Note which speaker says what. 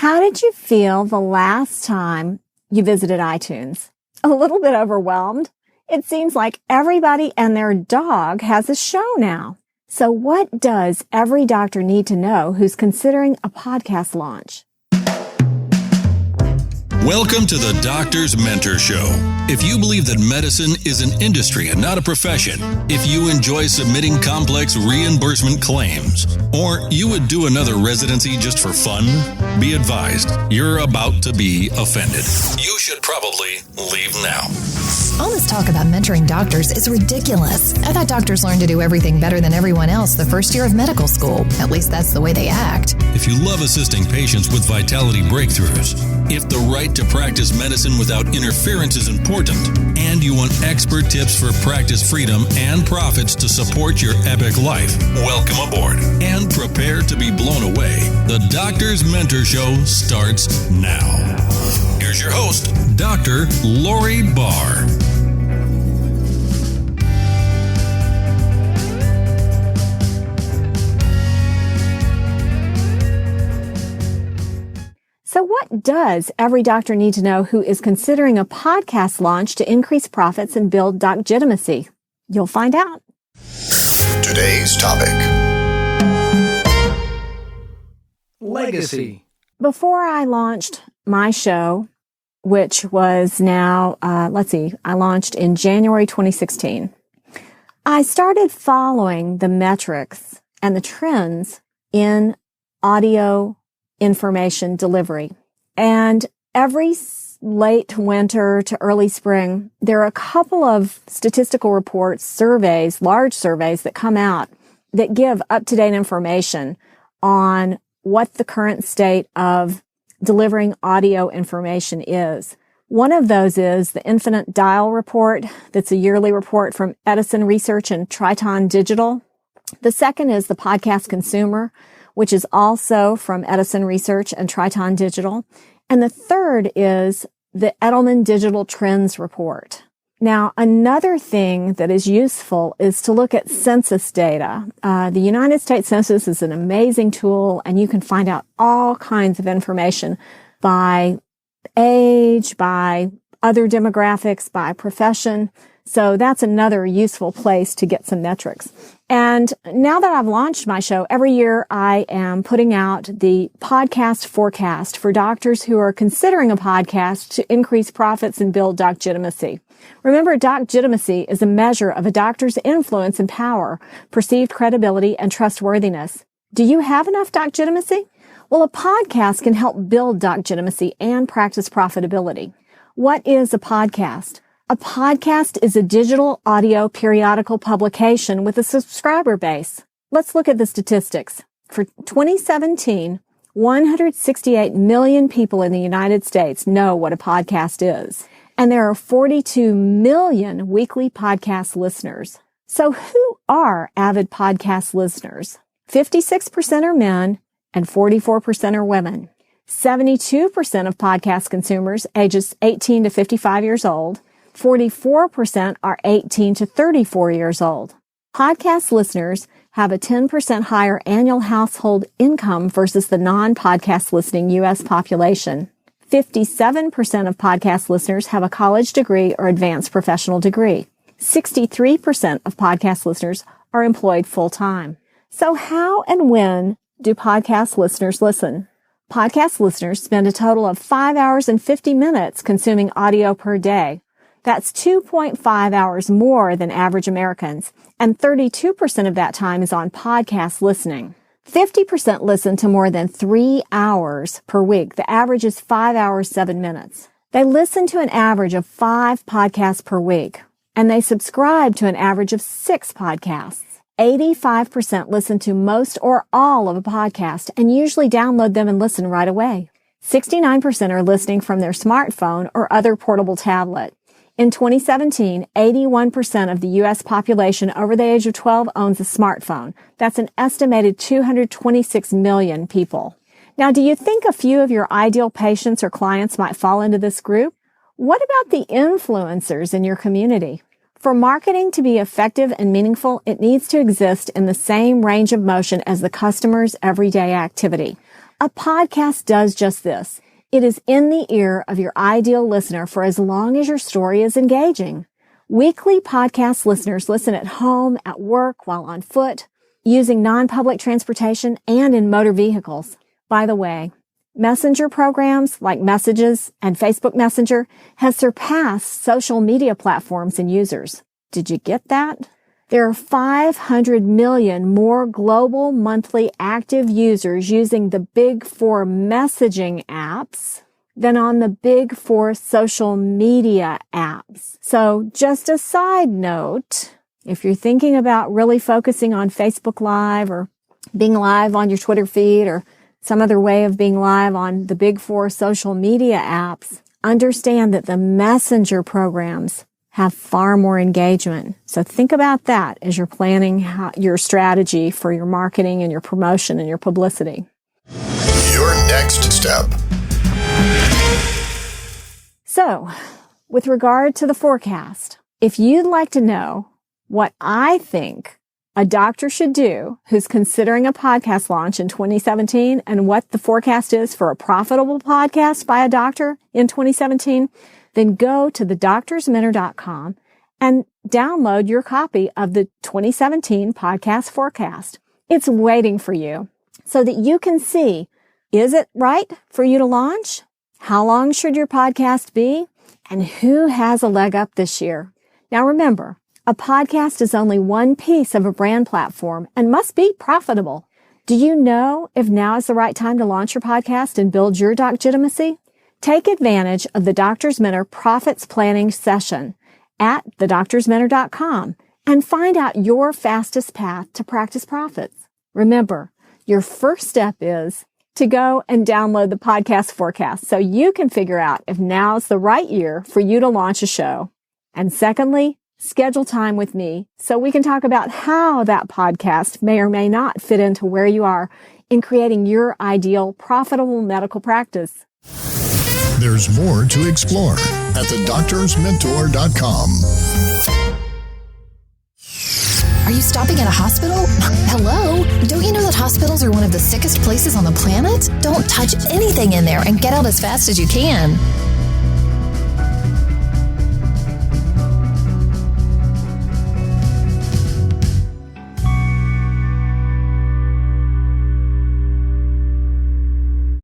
Speaker 1: How did you feel the last time you visited iTunes? A little bit overwhelmed? It seems like everybody and their dog has a show now. So what does every doctor need to know who's considering a podcast launch?
Speaker 2: Welcome to the Doctor's Mentor Show. If you believe that medicine is an industry and not a profession, if you enjoy submitting complex reimbursement claims, or you would do another residency just for fun, be advised, you're about to be offended. You should probably leave now.
Speaker 3: All this talk about mentoring doctors is ridiculous. I thought doctors learned to do everything better than everyone else the first year of medical school. At least that's the way they act.
Speaker 2: If you love assisting patients with vitality breakthroughs, if the right to practice medicine without interference is important, and you want expert tips for practice freedom and profits to support your epic life, welcome aboard and prepare to be blown away. The Doctor's Mentor Show starts now. Here's your host, Dr. Lori Barr.
Speaker 1: So what does every doctor need to know who is considering a podcast launch to increase profits and build docgitimacy? You'll find out.
Speaker 4: Today's topic.
Speaker 5: Legacy.
Speaker 1: Before I launched my show, which was now, I launched in January 2016, I started following the metrics and the trends in audio information delivery. And every late winter to early spring, there are a couple of statistical reports, surveys, large surveys that come out that give up-to-date information on what the current state of delivering audio information is. One of those is the Infinite Dial Report. That's a yearly report from Edison Research and Triton Digital. The second is the Podcast Consumer, which is also from Edison Research and Triton Digital. And the third is the Edelman Digital Trends Report. Now, another thing that is useful is to look at census data. The United States Census is an amazing tool, and you can find out all kinds of information by age, by other demographics, by profession. So that's another useful place to get some metrics. And now that I've launched my show, every year I am putting out the podcast forecast for doctors who are considering a podcast to increase profits and build docgitimacy. Remember, docgitimacy is a measure of a doctor's influence and power, perceived credibility, and trustworthiness. Do you have enough docgitimacy? Well, a podcast can help build docgitimacy and practice profitability. What is a podcast? A podcast is a digital audio periodical publication with a subscriber base. Let's look at the statistics. For 2017, 168 million people in the United States know what a podcast is. And there are 42 million weekly podcast listeners. So who are avid podcast listeners? 56% are men and 44% are women. 72% of podcast consumers ages 18 to 55 years old. 44% are 18 to 34 years old. Podcast listeners have a 10% higher annual household income versus the non-podcast listening U.S. population. 57% of podcast listeners have a college degree or advanced professional degree. 63% of podcast listeners are employed full-time. So how and when do podcast listeners listen? Podcast listeners spend a total of 5 hours and 50 minutes consuming audio per day. That's 2.5 hours more than average Americans, and 32% of that time is on podcast listening. 50% listen to more than 3 hours per week. The average is 5 hours, 7 minutes. They listen to an average of 5 podcasts per week, and they subscribe to an average of 6 podcasts. 85% listen to most or all of a podcast and usually download them and listen right away. 69% are listening from their smartphone or other portable tablet. In 2017, 81% of the U.S. population over the age of 12 owns a smartphone. That's an estimated 226 million people. Now, do you think a few of your ideal patients or clients might fall into this group? What about the influencers in your community? For marketing to be effective and meaningful, it needs to exist in the same range of motion as the customer's everyday activity. A podcast does just this. It is in the ear of your ideal listener for as long as your story is engaging. Weekly podcast listeners listen at home, at work, while on foot, using non-public transportation, and in motor vehicles. By the way, messenger programs like Messages and Facebook Messenger have surpassed social media platforms and users. Did you get that? There are 500 million more global monthly active users using the big four messaging apps than on the big four social media apps. So just a side note, if you're thinking about really focusing on Facebook Live or being live on your Twitter feed or some other way of being live on the big four social media apps, understand that the messenger programs have far more engagement. So think about that as you're planning your strategy for your marketing and your promotion and your publicity.
Speaker 4: Your next step.
Speaker 1: So, with regard to the forecast, if you'd like to know what I think a doctor should do who's considering a podcast launch in 2017 and what the forecast is for a profitable podcast by a doctor in 2017, then go to thedoctorsmentor.com and download your copy of the 2017 podcast forecast. It's waiting for you so that you can see, is it right for you to launch? How long should your podcast be? And who has a leg up this year? Now remember, a podcast is only one piece of a brand platform and must be profitable. Do you know if now is the right time to launch your podcast and build your docgitimacy? Take advantage of the Doctor's Mentor Profits Planning Session at thedoctorsmentor.com and find out your fastest path to practice profits. Remember, your first step is to go and download the podcast forecast so you can figure out if now is the right year for you to launch a show. And secondly, schedule time with me so we can talk about how that podcast may or may not fit into where you are in creating your ideal profitable medical practice.
Speaker 4: There's more to explore at thedoctorsmentor.com.
Speaker 3: Are you stopping at a hospital? Hello? Don't you know that hospitals are one of the sickest places on the planet? Don't touch anything in there and get out as fast as you can.